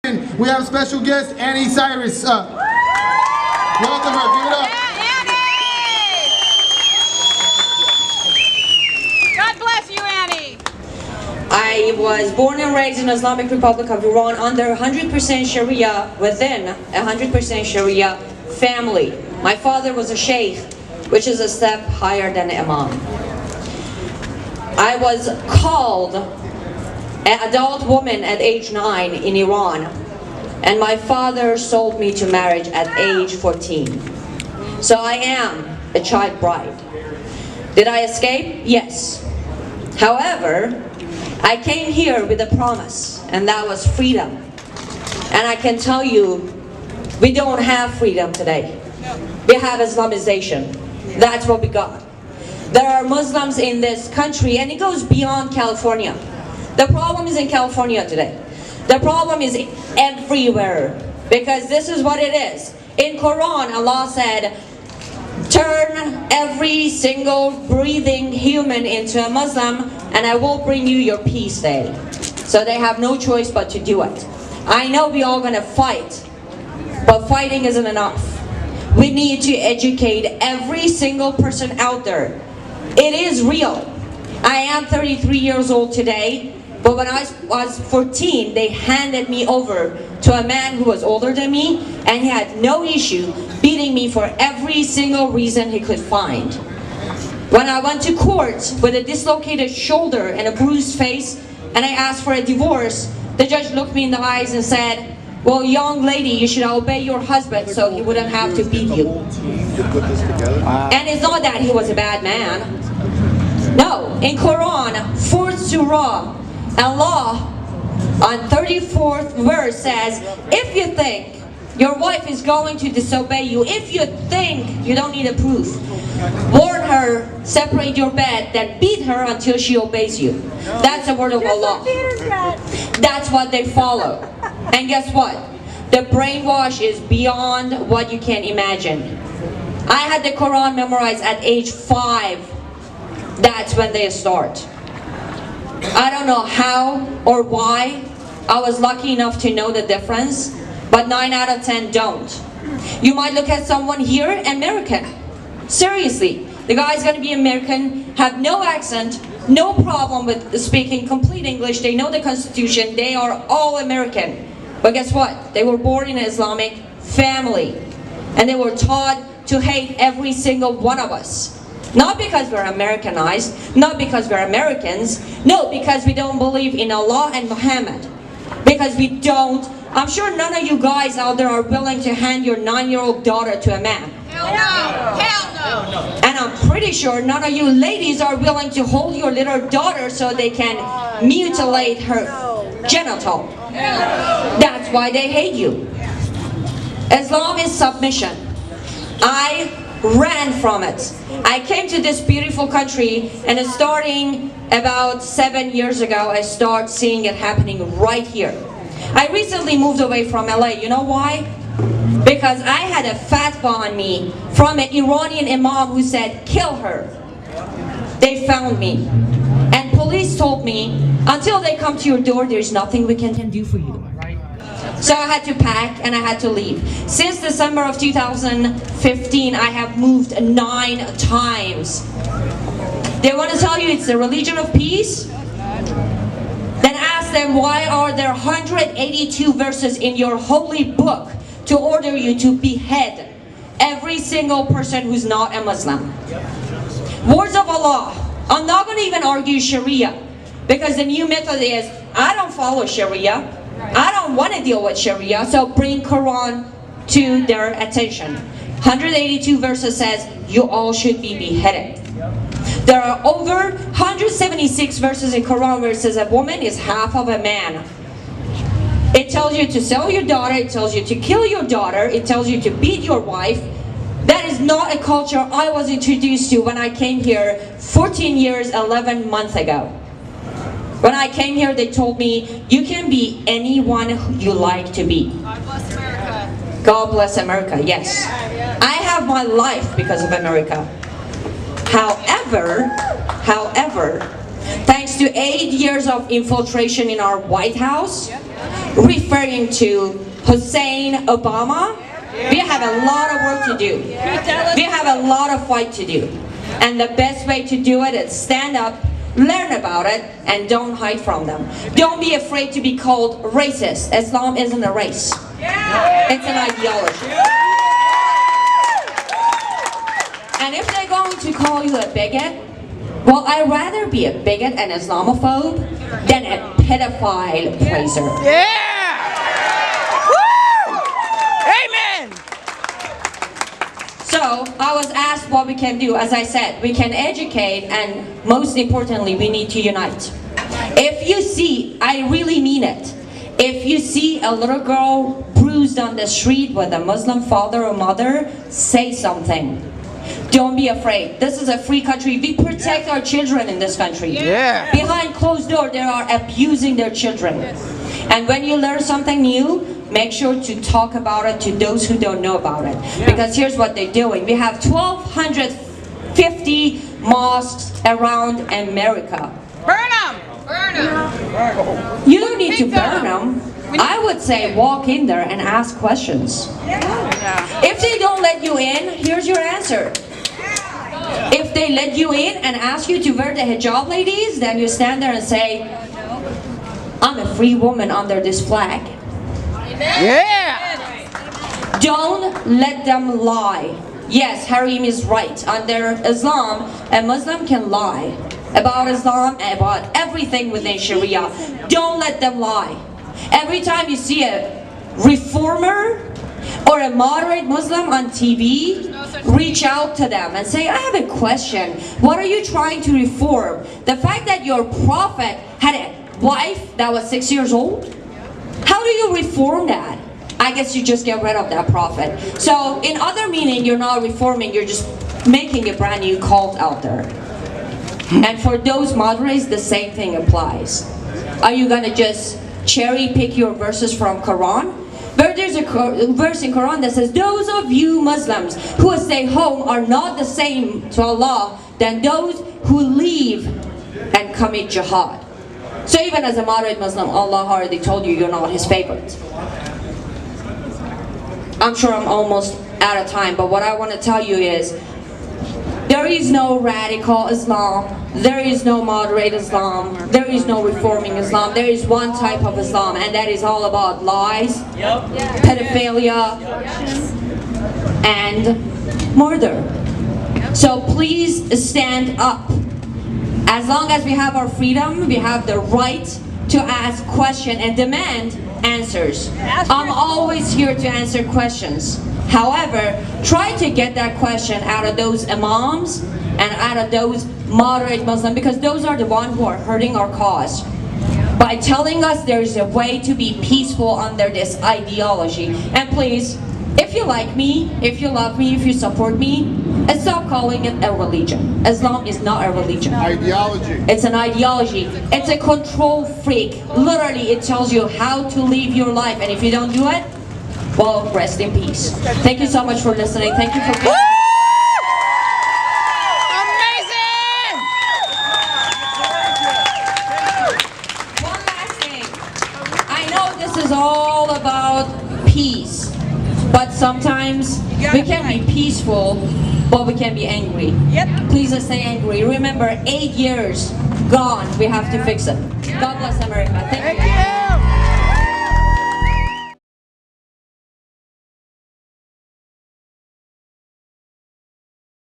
We have special guest Anni Cyrus. Welcome her. Give it up. God bless you, Annie. I was born and raised in the Islamic Republic of Iran under 100% Sharia, within 100% Sharia family. My father was a sheikh, which is a step higher than an imam. I was called an adult woman at age 9 in Iran, and my father sold me to marriage at age 14. So I am a child bride. Did I escape? Yes. However, I came here with a promise, and that was freedom. And I can tell you, we don't have freedom today. We have Islamization. That's what we got. There are Muslims in this country, and it goes beyond California. The problem is in California today. The problem is everywhere, because this is what it is. In Quran, Allah said, turn every single breathing human into a Muslim, and I will bring you your peace day. So they have no choice but to do it. I know we all gonna fight, but fighting isn't enough. We need to educate every single person out there. It is real. I am 33 years old today, but when I was 14, they handed me over to a man who was older than me, and he had no issue beating me for every single reason he could find. When I went to court with a dislocated shoulder and a bruised face, and I asked for a divorce, the judge looked me in the eyes and said, well, young lady, you should obey your husband so he wouldn't have to beat you. And it's not that he was a bad man. No, in Quran, 4th Surah, Allah on 34th verse says, if you think your wife is going to disobey you, if you think you don't need a proof, warn her, separate your bed, then beat her until she obeys you. That's the word of Allah. That's what they follow. And guess what? The brainwash is beyond what you can imagine. I had the Quran memorized at age 5. That's when they start. I don't know how or why. I was lucky enough to know the difference, but 9 out of 10 don't. You might look at someone here, American. Seriously, the guy's gonna be American, have no accent, no problem with speaking complete English, they know the Constitution, they are all American. But guess what? They were born in an Islamic family, and they were taught to hate every single one of us. Not because we're Americanized, not because we're Americans, no, because we don't believe in Allah and Muhammad. Because we don't, I'm sure none of you guys out there are willing to hand your 9-year-old daughter to a man. Hell no! Hell no! And I'm pretty sure none of you ladies are willing to hold your little daughter so they can mutilate her genital. That's why they hate you. Islam is submission. I ran from it. I came to this beautiful country, and starting about 7 years ago, I started seeing it happening right here. I recently moved away from LA. You know why? Because I had a fatwa on me from an Iranian imam who said, kill her. They found me. And police told me, until they come to your door, there's nothing we can do for you. So I had to pack and I had to leave. Since December of 2015, I have moved 9 times. They want to tell you it's the religion of peace? Then ask them, why are there 182 verses in your holy book to order you to behead every single person who's not a Muslim? Words of Allah. I'm not going to even argue Sharia, because the new method is, I don't follow Sharia. I don't want to deal with Sharia, so bring Quran to their attention. 182 verses says you all should be beheaded. There are over 176 verses in Quran where it says a woman is half of a man. It tells you to sell your daughter, it tells you to kill your daughter, it tells you to beat your wife. That is not a culture I was introduced to when I came here 14 years, 11 months ago. When I came here, they told me, you can be anyone you like to be. God bless America. God bless America, yes. I have my life because of America. However, thanks to 8 years of infiltration in our White House, referring to Hussein Obama. We have a lot of work to do. We have a lot of fight to do. And the best way to do it is stand up, learn about it, and don't hide from them. Don't be afraid to be called racist. Islam isn't a race. It's an ideology. And if they're going to call you a bigot, well, I'd rather be a bigot and Islamophobe than a pedophile praiser. So, I was asked what we can do. As I said, we can educate, and most importantly, we need to unite. If you see, I really mean it, if you see a little girl bruised on the street with a Muslim father or mother, say something. Don't be afraid. This is a free country. We protect our children in this country. Behind closed doors, they are abusing their children. And when you learn something new, make sure to talk about it to those who don't know about it. Because here's what they're doing. We have 1,250 mosques around America. Burn them! Burn them! You don't need to burn them. I would say walk in there and ask questions. If they don't let you in, here's your answer. If they let you in and ask you to wear the hijab, ladies, then you stand there and say, I'm a free woman under this flag. Don't let them lie. Yes, Harim is right. Under Islam, a Muslim can lie about Islam and about everything within Sharia. Don't let them lie. Every time you see a reformer or a moderate Muslim on TV, reach out to them and say, I have a question. What are you trying to reform? The fact that your prophet had a wife that was 6 years old? How do you reform that? I guess you just get rid of that prophet. So in other meaning, you're not reforming, you're just making a brand new cult out there. And for those moderates, the same thing applies. Are you gonna just cherry pick your verses from Quran? But there's a verse in Quran that says, those of you Muslims who stay home are not the same to Allah than those who leave and commit jihad. So even as a moderate Muslim, Allah already told you you're not His favorite. I'm sure I'm almost out of time, but what I want to tell you is, there is no radical Islam, there is no moderate Islam, there is no reforming Islam. There is one type of Islam, and that is all about lies, pedophilia, and murder. So please stand up. As long as we have our freedom, we have the right to ask questions and demand answers. I'm always here to answer questions. However, try to get that question out of those imams and out of those moderate Muslims, because those are the ones who are hurting our cause. By telling us there is a way to be peaceful under this ideology. And please, if you like me, if you love me, if you support me, stop calling it a religion. Islam is not a religion. Ideology. It's an ideology. It's a control freak. Literally, it tells you how to live your life, and if you don't do it, well, rest in peace. Thank you so much for listening. Thank you for being Amazing! One last thing. I know this is all about peace, but sometimes we can be peaceful, but we can be angry. Please stay angry. Remember, 8 years gone. We have to fix it. God bless America. Thank you.